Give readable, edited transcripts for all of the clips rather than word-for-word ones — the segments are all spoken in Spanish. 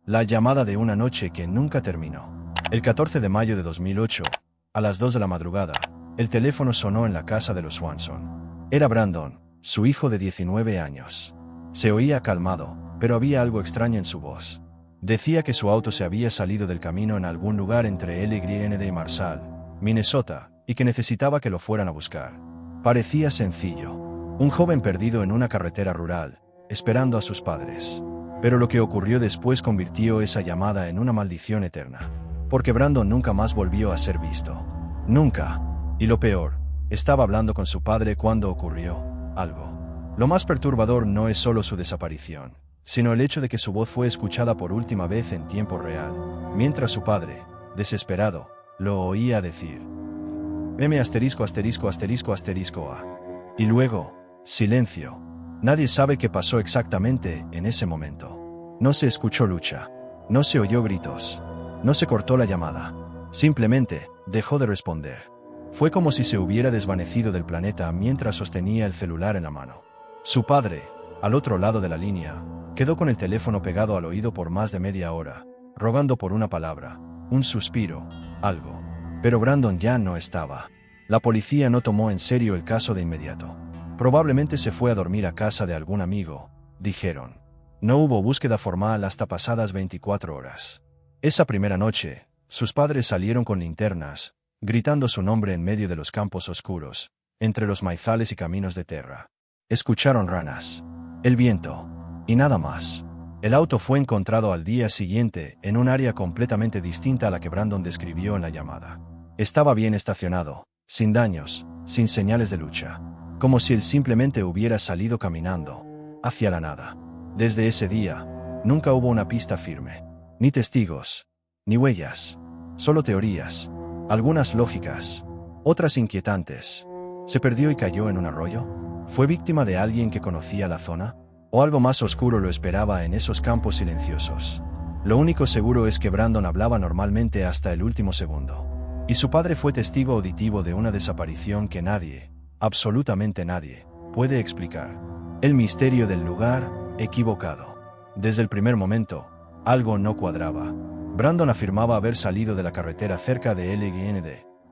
La llamada de una noche que nunca terminó. El 14 de mayo de 2008, a las 2 de la madrugada, el teléfono sonó en la casa de los Swanson. Era Brandon, su hijo de 19 años. Se oía calmado, pero había algo extraño en su voz. Decía que su auto se había salido del camino en algún lugar entre LYND y Marshall, Minnesota, y que necesitaba que lo fueran a buscar. Parecía sencillo. Un joven perdido en una carretera rural, esperando a sus padres. Pero lo que ocurrió después convirtió esa llamada en una maldición eterna. Porque Brandon nunca más volvió a ser visto. Nunca. Y lo peor, estaba hablando con su padre cuando ocurrió algo. Lo más perturbador no es solo su desaparición, sino el hecho de que su voz fue escuchada por última vez en tiempo real, mientras su padre, desesperado, lo oía decir: M********A. Y luego, silencio. Nadie sabe qué pasó exactamente en ese momento. No se escuchó lucha. No se oyó gritos. No se cortó la llamada. Simplemente, dejó de responder. Fue como si se hubiera desvanecido del planeta mientras sostenía el celular en la mano. Su padre, al otro lado de la línea, quedó con el teléfono pegado al oído por más de media hora, rogando por una palabra, un suspiro, algo. Pero Brandon ya no estaba. La policía no tomó en serio el caso de inmediato. Probablemente se fue a dormir a casa de algún amigo, dijeron. No hubo búsqueda formal hasta pasadas 24 horas. Esa primera noche, sus padres salieron con linternas, gritando su nombre en medio de los campos oscuros, entre los maizales y caminos de tierra. Escucharon ranas, el viento, y nada más. El auto fue encontrado al día siguiente en un área completamente distinta a la que Brandon describió en la llamada. Estaba bien estacionado, sin daños, sin señales de lucha, como si él simplemente hubiera salido caminando hacia la nada. Desde ese día, nunca hubo una pista firme, ni testigos, ni huellas, solo teorías, algunas lógicas, otras inquietantes. ¿Se perdió y cayó en un arroyo? ¿Fue víctima de alguien que conocía la zona? ¿O algo más oscuro lo esperaba en esos campos silenciosos? Lo único seguro es que Brandon hablaba normalmente hasta el último segundo. Y su padre fue testigo auditivo de una desaparición que nadie, absolutamente nadie, puede explicar. El misterio del lugar equivocado. Desde el primer momento, algo no cuadraba. Brandon afirmaba haber salido de la carretera cerca de LYND,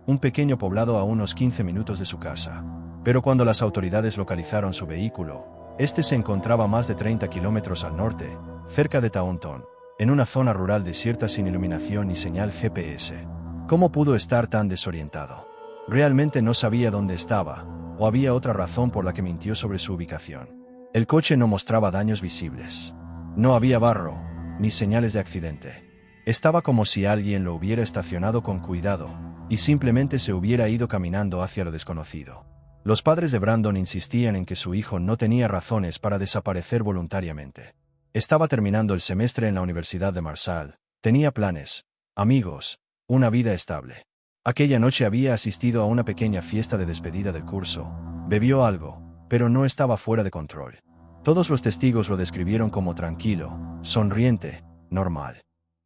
un pequeño poblado a unos 15 minutos de su casa. Pero cuando las autoridades localizaron su vehículo, este se encontraba más de 30 kilómetros al norte, cerca de Taunton, en una zona rural desierta sin iluminación ni señal GPS. ¿Cómo pudo estar tan desorientado? Realmente no sabía dónde estaba, o había otra razón por la que mintió sobre su ubicación. El coche no mostraba daños visibles. No había barro, ni señales de accidente. Estaba como si alguien lo hubiera estacionado con cuidado, y simplemente se hubiera ido caminando hacia lo desconocido. Los padres de Brandon insistían en que su hijo no tenía razones para desaparecer voluntariamente. Estaba terminando el semestre en la Universidad de Marshall, tenía planes, amigos, una vida estable. Aquella noche había asistido a una pequeña fiesta de despedida del curso, bebió algo, pero no estaba fuera de control. Todos los testigos lo describieron como tranquilo, sonriente, normal.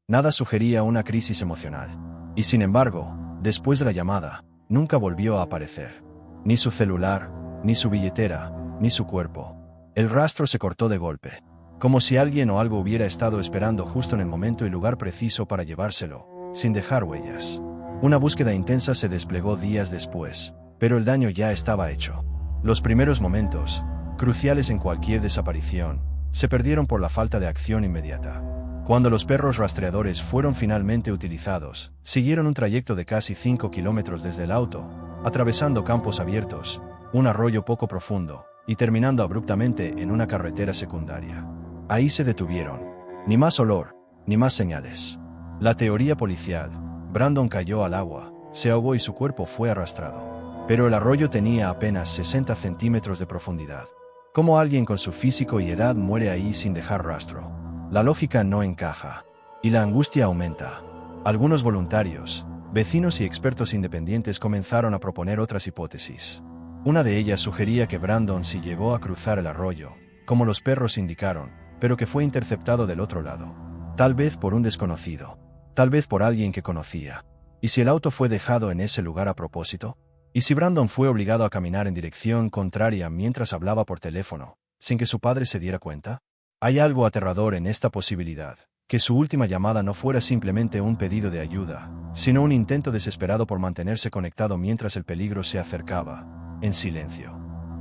Nada sugería una crisis emocional. Y sin embargo, después de la llamada, nunca volvió a aparecer. Ni su celular, ni su billetera, ni su cuerpo. El rastro se cortó de golpe, como si alguien o algo hubiera estado esperando justo en el momento y lugar preciso para llevárselo, sin dejar huellas. Una búsqueda intensa se desplegó días después, pero el daño ya estaba hecho. Los primeros momentos, cruciales en cualquier desaparición, se perdieron por la falta de acción inmediata. Cuando los perros rastreadores fueron finalmente utilizados, siguieron un trayecto de casi 5 kilómetros desde el auto, atravesando campos abiertos, un arroyo poco profundo, y terminando abruptamente en una carretera secundaria. Ahí se detuvieron. Ni más olor, ni más señales. La teoría policial: Brandon cayó al agua, se ahogó y su cuerpo fue arrastrado. Pero el arroyo tenía apenas 60 centímetros de profundidad. ¿Cómo alguien con su físico y edad muere ahí sin dejar rastro? La lógica no encaja. Y la angustia aumenta. Algunos voluntarios, vecinos y expertos independientes comenzaron a proponer otras hipótesis. Una de ellas sugería que Brandon sí llegó a cruzar el arroyo, como los perros indicaron, pero que fue interceptado del otro lado. Tal vez por un desconocido. Tal vez por alguien que conocía. ¿Y si el auto fue dejado en ese lugar a propósito? ¿Y si Brandon fue obligado a caminar en dirección contraria mientras hablaba por teléfono, sin que su padre se diera cuenta? Hay algo aterrador en esta posibilidad, Que su última llamada no fuera simplemente un pedido de ayuda, sino un intento desesperado por mantenerse conectado mientras el peligro se acercaba, en silencio.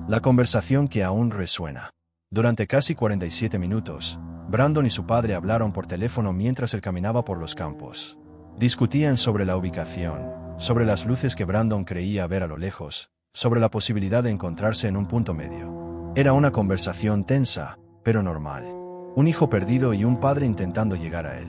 La conversación que aún resuena. Durante casi 47 minutos, Brandon y su padre hablaron por teléfono mientras él caminaba por los campos. Discutían sobre la ubicación, sobre las luces que Brandon creía ver a lo lejos, sobre la posibilidad de encontrarse en un punto medio. Era una conversación tensa, pero normal. Un hijo perdido y un padre intentando llegar a él.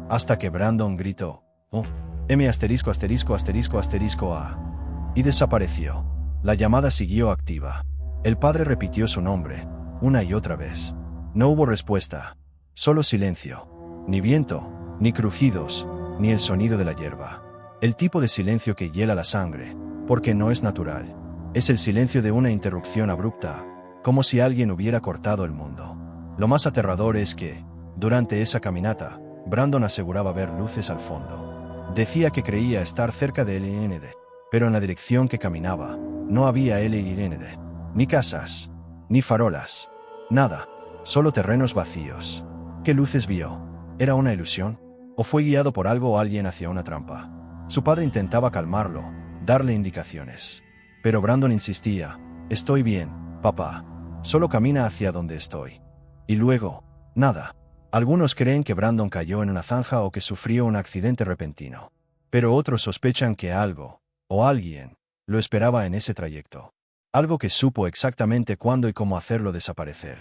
Hasta que Brandon gritó, "Oh, M asterisco asterisco asterisco asterisco A", y desapareció. La llamada siguió activa. El padre repitió su nombre, una y otra vez. No hubo respuesta. Solo silencio. Ni viento, ni crujidos, ni el sonido de la hierba. El tipo de silencio que hiela la sangre, porque no es natural. Es el silencio de una interrupción abrupta, como si alguien hubiera cortado el mundo. Lo más aterrador es que, durante esa caminata, Brandon aseguraba ver luces al fondo. Decía que creía estar cerca de LND, pero en la dirección que caminaba, no había LND, ni casas, ni farolas, nada, solo terrenos vacíos. ¿Qué luces vio? ¿Era una ilusión? ¿O fue guiado por algo o alguien hacia una trampa? Su padre intentaba calmarlo, darle indicaciones. Pero Brandon insistía, "Estoy bien, papá. Solo camina hacia donde estoy". Y luego, nada. Algunos creen que Brandon cayó en una zanja o que sufrió un accidente repentino. Pero otros sospechan que algo, o alguien, lo esperaba en ese trayecto. Algo que supo exactamente cuándo y cómo hacerlo desaparecer.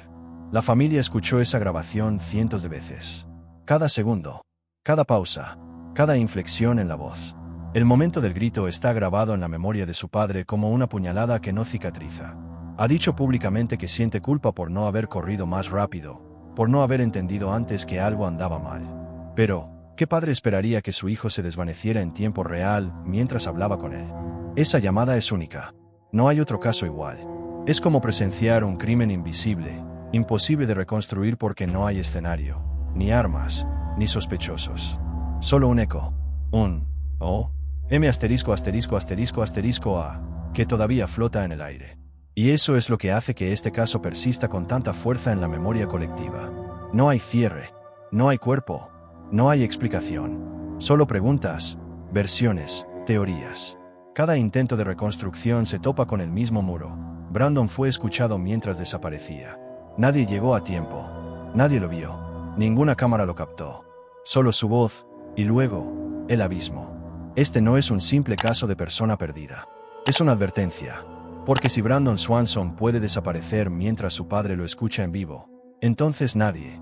La familia escuchó esa grabación cientos de veces. Cada segundo, cada pausa, cada inflexión en la voz. El momento del grito está grabado en la memoria de su padre como una puñalada que no cicatriza. Ha dicho públicamente que siente culpa por no haber corrido más rápido, por no haber entendido antes que algo andaba mal. Pero, ¿qué padre esperaría que su hijo se desvaneciera en tiempo real mientras hablaba con él? Esa llamada es única. No hay otro caso igual. Es como presenciar un crimen invisible, imposible de reconstruir porque no hay escenario, ni armas, ni sospechosos. Solo un eco. M asterisco asterisco asterisco asterisco A, que todavía flota en el aire. Y eso es lo que hace que este caso persista con tanta fuerza en la memoria colectiva. No hay cierre, no hay cuerpo, no hay explicación. Solo preguntas, versiones, teorías. Cada intento de reconstrucción se topa con el mismo muro. Brandon fue escuchado mientras desaparecía. Nadie llegó a tiempo. Nadie lo vio. Ninguna cámara lo captó. Solo su voz, y luego, el abismo. Este no es un simple caso de persona perdida. Es una advertencia. Porque si Brandon Swanson puede desaparecer mientras su padre lo escucha en vivo, entonces nadie,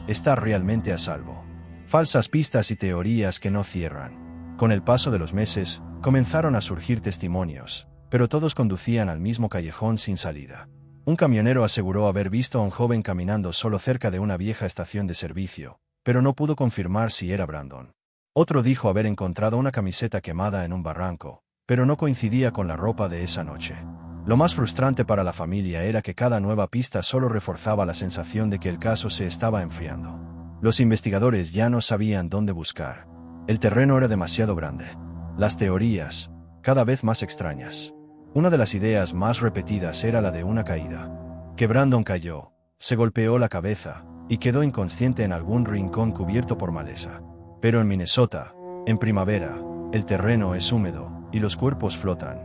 está realmente a salvo. Falsas pistas y teorías que no cierran. Con el paso de los meses, comenzaron a surgir testimonios, pero todos conducían al mismo callejón sin salida. Un camionero aseguró haber visto a un joven caminando solo cerca de una vieja estación de servicio, pero no pudo confirmar si era Brandon. Otro dijo haber encontrado una camiseta quemada en un barranco, pero no coincidía con la ropa de esa noche. Lo más frustrante para la familia era que cada nueva pista solo reforzaba la sensación de que el caso se estaba enfriando. Los investigadores ya no sabían dónde buscar. El terreno era demasiado grande. Las teorías, cada vez más extrañas. Una de las ideas más repetidas era la de una caída. Que Brandon cayó, se golpeó la cabeza, y quedó inconsciente en algún rincón cubierto por maleza. Pero en Minnesota, en primavera, el terreno es húmedo, y los cuerpos flotan.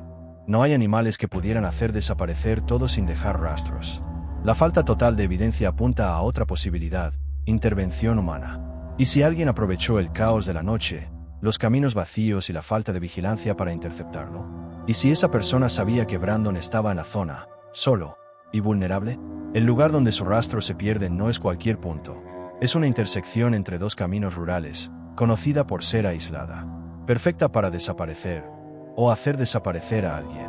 No hay animales que pudieran hacer desaparecer todo sin dejar rastros. La falta total de evidencia apunta a otra posibilidad, intervención humana. ¿Y si alguien aprovechó el caos de la noche, los caminos vacíos y la falta de vigilancia para interceptarlo? ¿Y si esa persona sabía que Brandon estaba en la zona, solo y vulnerable? El lugar donde su rastro se pierde no es cualquier punto. Es una intersección entre dos caminos rurales, conocida por ser aislada. Perfecta para desaparecer, o hacer desaparecer a alguien.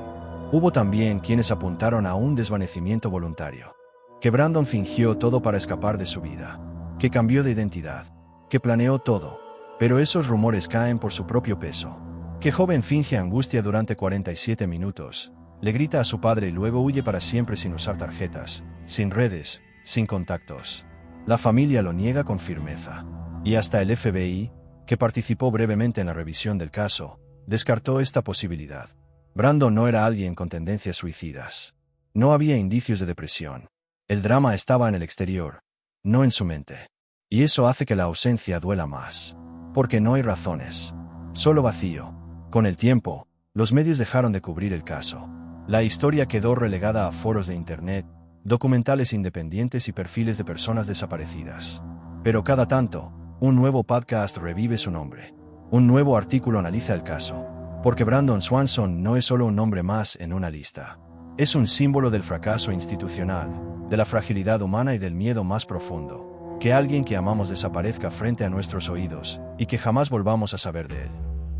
Hubo también quienes apuntaron a un desvanecimiento voluntario. Que Brandon fingió todo para escapar de su vida. Que cambió de identidad. Que planeó todo. Pero esos rumores caen por su propio peso. Que joven finge angustia durante 47 minutos. Le grita a su padre y luego huye para siempre sin usar tarjetas, sin redes, sin contactos. La familia lo niega con firmeza. Y hasta el FBI, que participó brevemente en la revisión del caso, descartó esta posibilidad. Brandon no era alguien con tendencias suicidas. No había indicios de depresión. El drama estaba en el exterior, no en su mente. Y eso hace que la ausencia duela más. Porque no hay razones. Solo vacío. Con el tiempo, los medios dejaron de cubrir el caso. La historia quedó relegada a foros de internet, documentales independientes y perfiles de personas desaparecidas. Pero cada tanto, un nuevo podcast revive su nombre. Un nuevo artículo analiza el caso. Porque Brandon Swanson no es solo un nombre más en una lista. Es un símbolo del fracaso institucional, de la fragilidad humana y del miedo más profundo. Que alguien que amamos desaparezca frente a nuestros oídos, y que jamás volvamos a saber de él.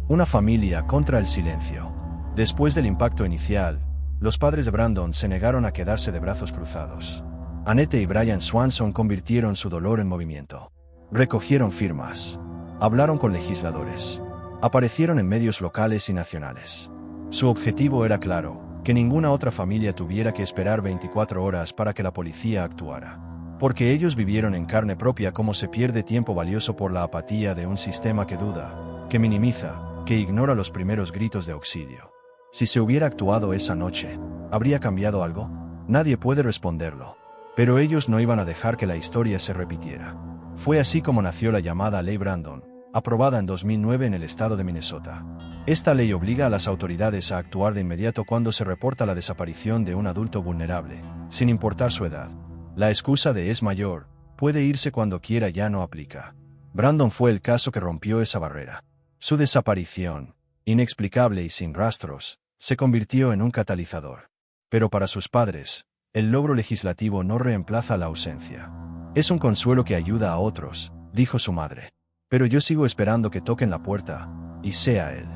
Una familia contra el silencio. Después del impacto inicial, los padres de Brandon se negaron a quedarse de brazos cruzados. Annette y Brian Swanson convirtieron su dolor en movimiento. Recogieron firmas. Hablaron con legisladores. Aparecieron en medios locales y nacionales. Su objetivo era claro, que ninguna otra familia tuviera que esperar 24 horas para que la policía actuara. Porque ellos vivieron en carne propia cómo se pierde tiempo valioso por la apatía de un sistema que duda, que minimiza, que ignora los primeros gritos de auxilio. Si se hubiera actuado esa noche, ¿habría cambiado algo? Nadie puede responderlo. Pero ellos no iban a dejar que la historia se repitiera. Fue así como nació la llamada Ley Brandon, aprobada en 2009 en el estado de Minnesota. Esta ley obliga a las autoridades a actuar de inmediato cuando se reporta la desaparición de un adulto vulnerable, sin importar su edad. La excusa de es mayor, puede irse cuando quiera ya no aplica. Brandon fue el caso que rompió esa barrera. Su desaparición, inexplicable y sin rastros, se convirtió en un catalizador. Pero para sus padres, el logro legislativo no reemplaza la ausencia. Es un consuelo que ayuda a otros, dijo su madre. Pero yo sigo esperando que toquen la puerta, y sea él.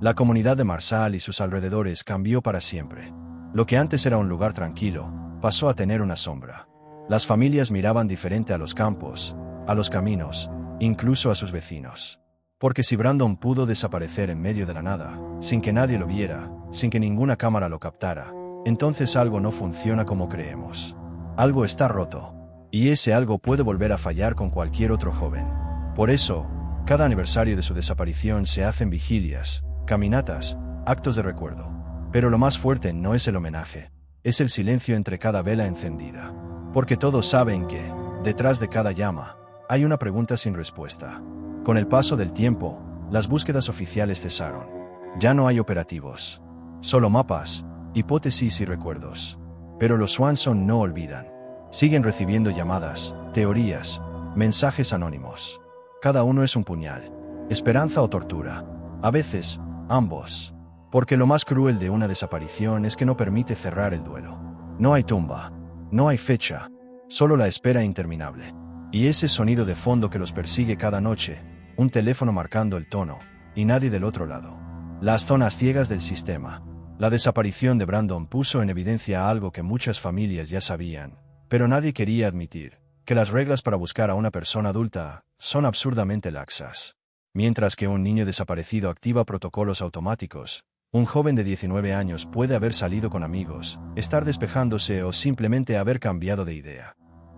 La comunidad de Marshall y sus alrededores cambió para siempre. Lo que antes era un lugar tranquilo, pasó a tener una sombra. Las familias miraban diferente a los campos, a los caminos, incluso a sus vecinos. Porque si Brandon pudo desaparecer en medio de la nada, sin que nadie lo viera, sin que ninguna cámara lo captara, entonces algo no funciona como creemos. Algo está roto. Y ese algo puede volver a fallar con cualquier otro joven. Por eso, cada aniversario de su desaparición se hacen vigilias, caminatas, actos de recuerdo. Pero lo más fuerte no es el homenaje, es el silencio entre cada vela encendida. Porque todos saben que, detrás de cada llama, hay una pregunta sin respuesta. Con el paso del tiempo, las búsquedas oficiales cesaron. Ya no hay operativos. Solo mapas, hipótesis y recuerdos. Pero los Swanson no olvidan. Siguen recibiendo llamadas, teorías, mensajes anónimos. Cada uno es un puñal. Esperanza o tortura. A veces, ambos. Porque lo más cruel de una desaparición es que no permite cerrar el duelo. No hay tumba. No hay fecha. Solo la espera interminable. Y ese sonido de fondo que los persigue cada noche, un teléfono marcando el tono, y nadie del otro lado. Las zonas ciegas del sistema. La desaparición de Brandon puso en evidencia algo que muchas familias ya sabían, pero nadie quería admitir, que las reglas para buscar a una persona adulta son absurdamente laxas. Mientras que un niño desaparecido activa protocolos automáticos, un joven de 19 años puede haber salido con amigos, estar despejándose o simplemente haber cambiado de idea.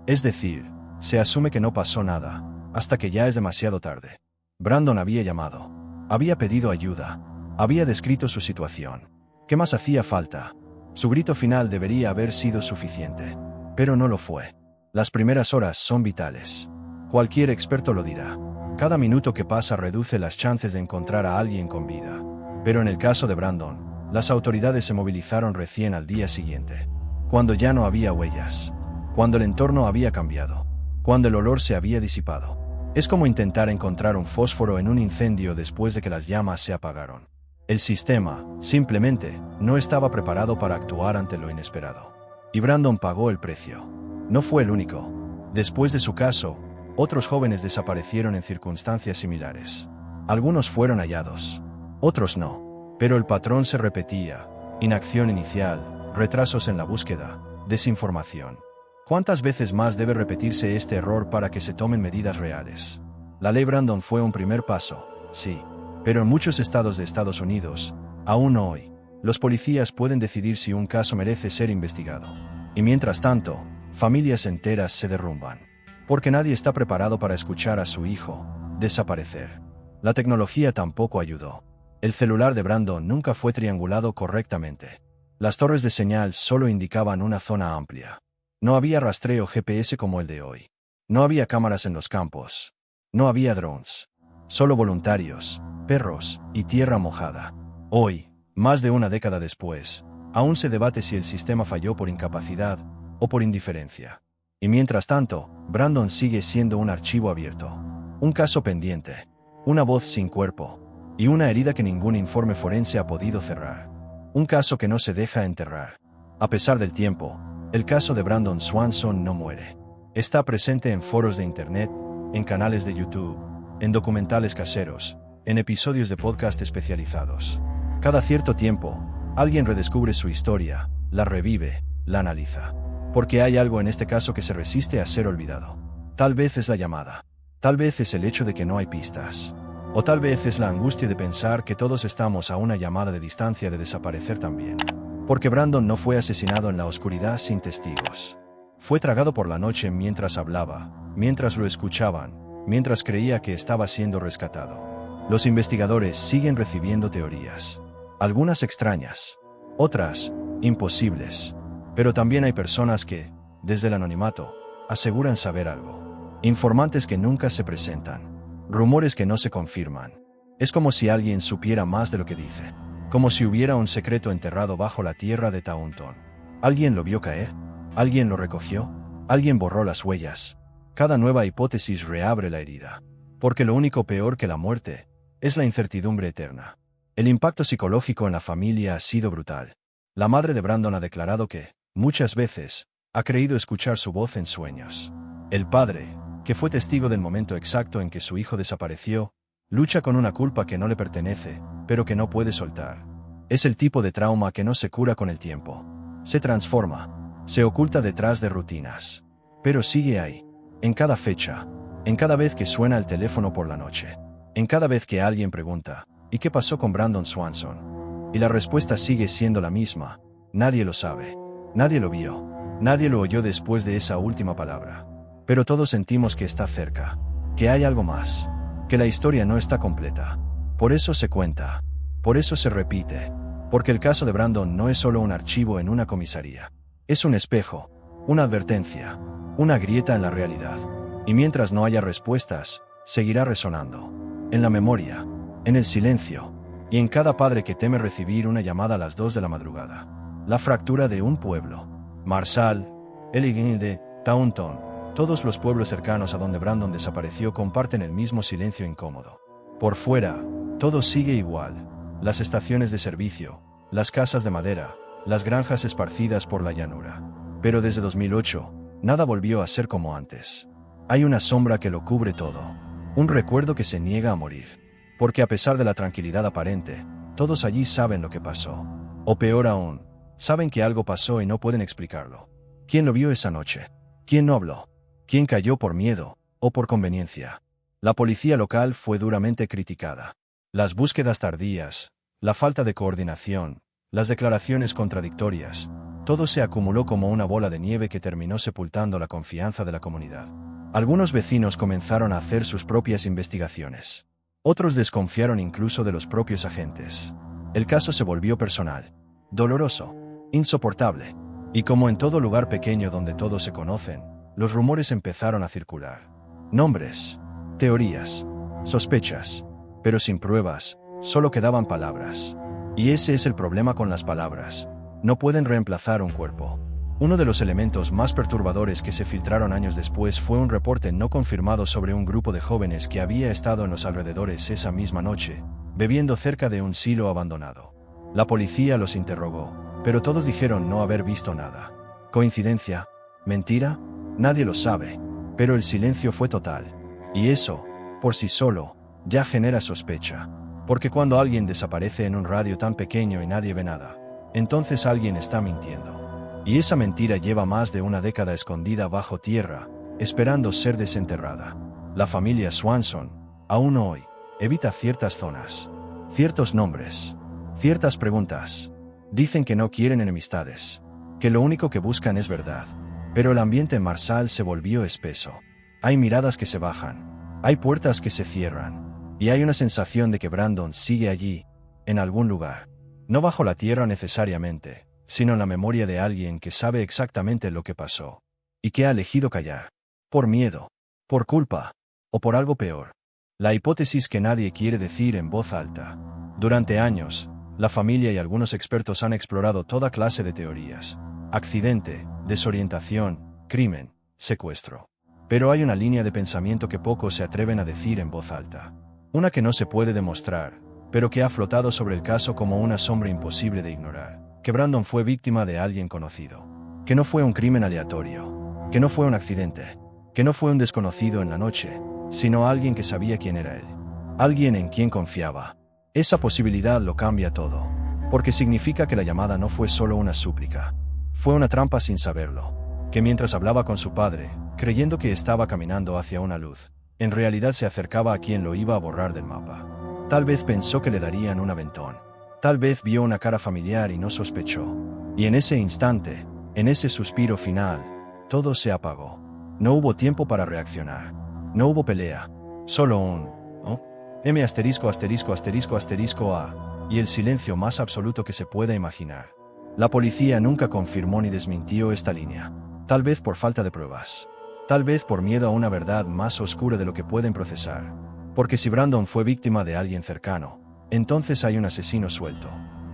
Es decir, se asume que no pasó nada, hasta que ya es demasiado tarde. Brandon había llamado, había pedido ayuda, había descrito su situación. ¿Qué más hacía falta? Su grito final debería haber sido suficiente. Pero no lo fue. Las primeras horas son vitales. Cualquier experto lo dirá. Cada minuto que pasa reduce las chances de encontrar a alguien con vida. Pero en el caso de Brandon, las autoridades se movilizaron recién al día siguiente. Cuando ya no había huellas. Cuando el entorno había cambiado. Cuando el olor se había disipado. Es como intentar encontrar un fósforo en un incendio después de que las llamas se apagaron. El sistema, simplemente, no estaba preparado para actuar ante lo inesperado. Y Brandon pagó el precio. No fue el único. Después de su caso, otros jóvenes desaparecieron en circunstancias similares. Algunos fueron hallados. Otros no. Pero el patrón se repetía. Inacción inicial, retrasos en la búsqueda, desinformación. ¿Cuántas veces más debe repetirse este error para que se tomen medidas reales? La ley Brandon fue un primer paso, sí. Pero en muchos estados de Estados Unidos, aún hoy, los policías pueden decidir si un caso merece ser investigado. Y mientras tanto, familias enteras se derrumban. Porque nadie está preparado para escuchar a su hijo desaparecer. La tecnología tampoco ayudó. El celular de Brandon nunca fue triangulado correctamente. Las torres de señal solo indicaban una zona amplia. No había rastreo GPS como el de hoy. No había cámaras en los campos. No había drones. Solo voluntarios, perros y tierra mojada. Hoy, más de una década después, aún se debate si el sistema falló por incapacidad o por indiferencia. Y mientras tanto, Brandon sigue siendo un archivo abierto. Un caso pendiente. Una voz sin cuerpo. Y una herida que ningún informe forense ha podido cerrar. Un caso que no se deja enterrar. A pesar del tiempo, el caso de Brandon Swanson no muere. Está presente en foros de internet, en canales de YouTube, en documentales caseros, en episodios de podcast especializados. Cada cierto tiempo, alguien redescubre su historia, la revive, la analiza. Porque hay algo en este caso que se resiste a ser olvidado. Tal vez es la llamada. Tal vez es el hecho de que no hay pistas. O tal vez es la angustia de pensar que todos estamos a una llamada de distancia de desaparecer también. Porque Brandon no fue asesinado en la oscuridad sin testigos. Fue tragado por la noche mientras hablaba, mientras lo escuchaban, mientras creía que estaba siendo rescatado. Los investigadores siguen recibiendo teorías. Algunas extrañas. Otras, imposibles. Pero también hay personas que, desde el anonimato, aseguran saber algo. Informantes que nunca se presentan. Rumores que no se confirman. Es como si alguien supiera más de lo que dice. Como si hubiera un secreto enterrado bajo la tierra de Taunton. ¿Alguien lo vio caer? ¿Alguien lo recogió? ¿Alguien borró las huellas? Cada nueva hipótesis reabre la herida. Porque lo único peor que la muerte es la incertidumbre eterna. El impacto psicológico en la familia ha sido brutal. La madre de Brandon ha declarado que, muchas veces, ha creído escuchar su voz en sueños. El padre, que fue testigo del momento exacto en que su hijo desapareció, lucha con una culpa que no le pertenece, pero que no puede soltar. Es el tipo de trauma que no se cura con el tiempo. Se transforma, se oculta detrás de rutinas. Pero sigue ahí, en cada fecha, en cada vez que suena el teléfono por la noche, en cada vez que alguien pregunta, ¿y qué pasó con Brandon Swanson? Y la respuesta sigue siendo la misma: nadie lo sabe, nadie lo vio, nadie lo oyó después de esa última palabra. Pero todos sentimos que está cerca, que hay algo más, que la historia no está completa. Por eso se cuenta, por eso se repite, porque el caso de Brandon no es solo un archivo en una comisaría. Es un espejo, una advertencia, una grieta en la realidad. Y mientras no haya respuestas, seguirá resonando. En la memoria, en el silencio, y en cada padre que teme recibir una llamada a las 2 de la madrugada. La fractura de un pueblo. Marsal, Elgin, Taunton. Todos los pueblos cercanos a donde Brandon desapareció comparten el mismo silencio incómodo. Por fuera, todo sigue igual. Las estaciones de servicio, las casas de madera, las granjas esparcidas por la llanura. Pero desde 2008, nada volvió a ser como antes. Hay una sombra que lo cubre todo. Un recuerdo que se niega a morir. Porque a pesar de la tranquilidad aparente, todos allí saben lo que pasó. O peor aún, saben que algo pasó y no pueden explicarlo. ¿Quién lo vio esa noche? ¿Quién no habló? ¿Quién cayó por miedo o por conveniencia? La policía local fue duramente criticada. Las búsquedas tardías, la falta de coordinación, las declaraciones contradictorias, todo se acumuló como una bola de nieve que terminó sepultando la confianza de la comunidad. Algunos vecinos comenzaron a hacer sus propias investigaciones. Otros desconfiaron incluso de los propios agentes. El caso se volvió personal, doloroso, insoportable. Y como en todo lugar pequeño donde todos se conocen, los rumores empezaron a circular. Nombres, teorías, sospechas, pero sin pruebas, solo quedaban palabras. Y ese es el problema con las palabras. No pueden reemplazar un cuerpo. Uno de los elementos más perturbadores que se filtraron años después fue un reporte no confirmado sobre un grupo de jóvenes que había estado en los alrededores esa misma noche, bebiendo cerca de un silo abandonado. La policía los interrogó, pero todos dijeron no haber visto nada. ¿Coincidencia? ¿Mentira? Nadie lo sabe, pero el silencio fue total. Y eso, por sí solo, ya genera sospecha. Porque cuando alguien desaparece en un radio tan pequeño y nadie ve nada, entonces alguien está mintiendo. Y esa mentira lleva más de una década escondida bajo tierra, esperando ser desenterrada. La familia Swanson, aún hoy, evita ciertas zonas, ciertos nombres, ciertas preguntas. Dicen que no quieren enemistades, que lo único que buscan es verdad. Pero el ambiente en Marsal se volvió espeso. Hay miradas que se bajan, hay puertas que se cierran, y hay una sensación de que Brandon sigue allí, en algún lugar. No bajo la tierra necesariamente, sino en la memoria de alguien que sabe exactamente lo que pasó, y que ha elegido callar. Por miedo, Por culpa. O por algo peor. La hipótesis que nadie quiere decir en voz alta. Durante años, la familia y algunos expertos han explorado toda clase de teorías. Accidente, desorientación, crimen, secuestro. Pero hay una línea de pensamiento que pocos se atreven a decir en voz alta. Una que no se puede demostrar, pero que ha flotado sobre el caso como una sombra imposible de ignorar. Que Brandon fue víctima de alguien conocido. Que no fue un crimen aleatorio. Que no fue un accidente. Que no fue un desconocido en la noche, sino alguien que sabía quién era él. Alguien en quien confiaba. Esa posibilidad lo cambia todo. Porque significa que la llamada no fue solo una súplica. Fue una trampa sin saberlo. Que mientras hablaba con su padre, creyendo que estaba caminando hacia una luz, en realidad se acercaba a quien lo iba a borrar del mapa. Tal vez pensó que le darían un aventón. Tal vez vio una cara familiar y no sospechó. Y en ese instante, en ese suspiro final, todo se apagó. No hubo tiempo para reaccionar. No hubo pelea. Solo un ¿oh? M asterisco asterisco asterisco asterisco A. Y el silencio más absoluto que se pueda imaginar. La policía nunca confirmó ni desmintió esta línea. Tal vez por falta de pruebas. Tal vez por miedo a una verdad más oscura de lo que pueden procesar. Porque si Brandon fue víctima de alguien cercano, entonces hay un asesino suelto.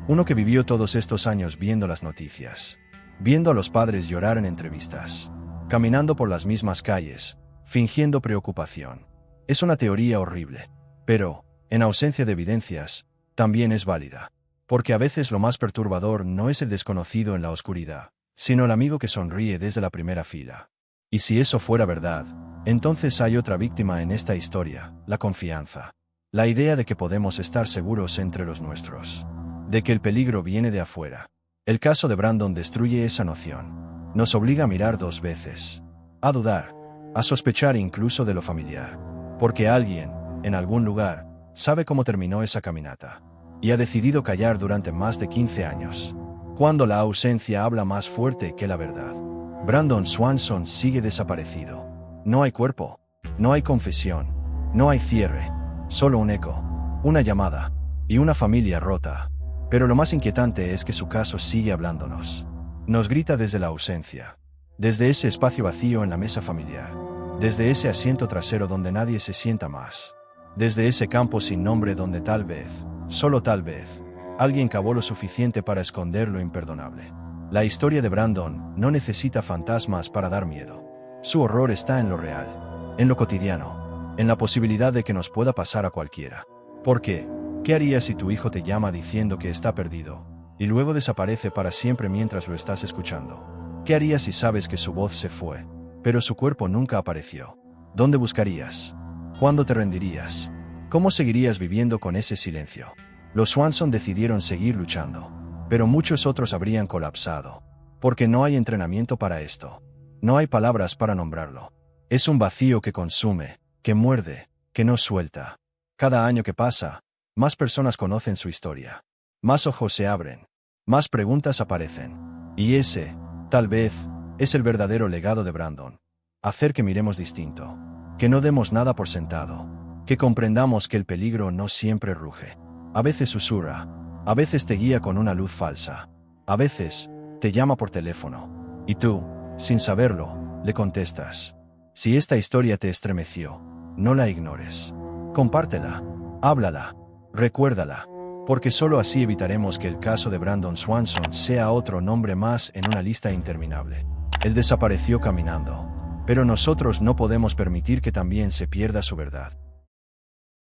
Uno que vivió todos estos años viendo las noticias. Viendo a los padres llorar en entrevistas. Caminando por las mismas calles, fingiendo preocupación. Es una teoría horrible. Pero, en ausencia de evidencias, también es válida. Porque a veces lo más perturbador no es el desconocido en la oscuridad, sino el amigo que sonríe desde la primera fila. Y si eso fuera verdad, entonces hay otra víctima en esta historia, la confianza. La idea de que podemos estar seguros entre los nuestros. De que el peligro viene de afuera. El caso de Brandon destruye esa noción. Nos obliga a mirar dos veces. A dudar. A sospechar incluso de lo familiar. Porque alguien, en algún lugar, sabe cómo terminó esa caminata. Y ha decidido callar durante más de 15 años. Cuando la ausencia habla más fuerte que la verdad. Brandon Swanson sigue desaparecido. No hay cuerpo. No hay confesión. No hay cierre. Solo un eco. Una llamada. Y una familia rota. Pero lo más inquietante es que su caso sigue hablándonos. Nos grita desde la ausencia. Desde ese espacio vacío en la mesa familiar. Desde ese asiento trasero donde nadie se sienta más. Desde ese campo sin nombre donde tal vez, solo tal vez, alguien cavó lo suficiente para esconder lo imperdonable. La historia de Brandon no necesita fantasmas para dar miedo. Su horror está en lo real, en lo cotidiano, en la posibilidad de que nos pueda pasar a cualquiera. ¿Por qué? ¿Qué harías si tu hijo te llama diciendo que está perdido, y luego desaparece para siempre mientras lo estás escuchando? ¿Qué harías si sabes que su voz se fue, pero su cuerpo nunca apareció? ¿Dónde buscarías? ¿Cuándo te rendirías? ¿Cómo seguirías viviendo con ese silencio? Los Swanson decidieron seguir luchando, pero muchos otros habrían colapsado. Porque no hay entrenamiento para esto. No hay palabras para nombrarlo. Es un vacío que consume, que muerde, que no suelta. Cada año que pasa, más personas conocen su historia. Más ojos se abren. Más preguntas aparecen. Y ese, tal vez, es el verdadero legado de Brandon. Hacer que miremos distinto. Que no demos nada por sentado. Que comprendamos que el peligro no siempre ruge. A veces susurra. A veces te guía con una luz falsa. A veces, te llama por teléfono. Y tú, sin saberlo, le contestas. Si esta historia te estremeció, no la ignores. Compártela. Háblala. Recuérdala. Porque solo así evitaremos que el caso de Brandon Swanson sea otro nombre más en una lista interminable. Él desapareció caminando. Pero nosotros no podemos permitir que también se pierda su verdad.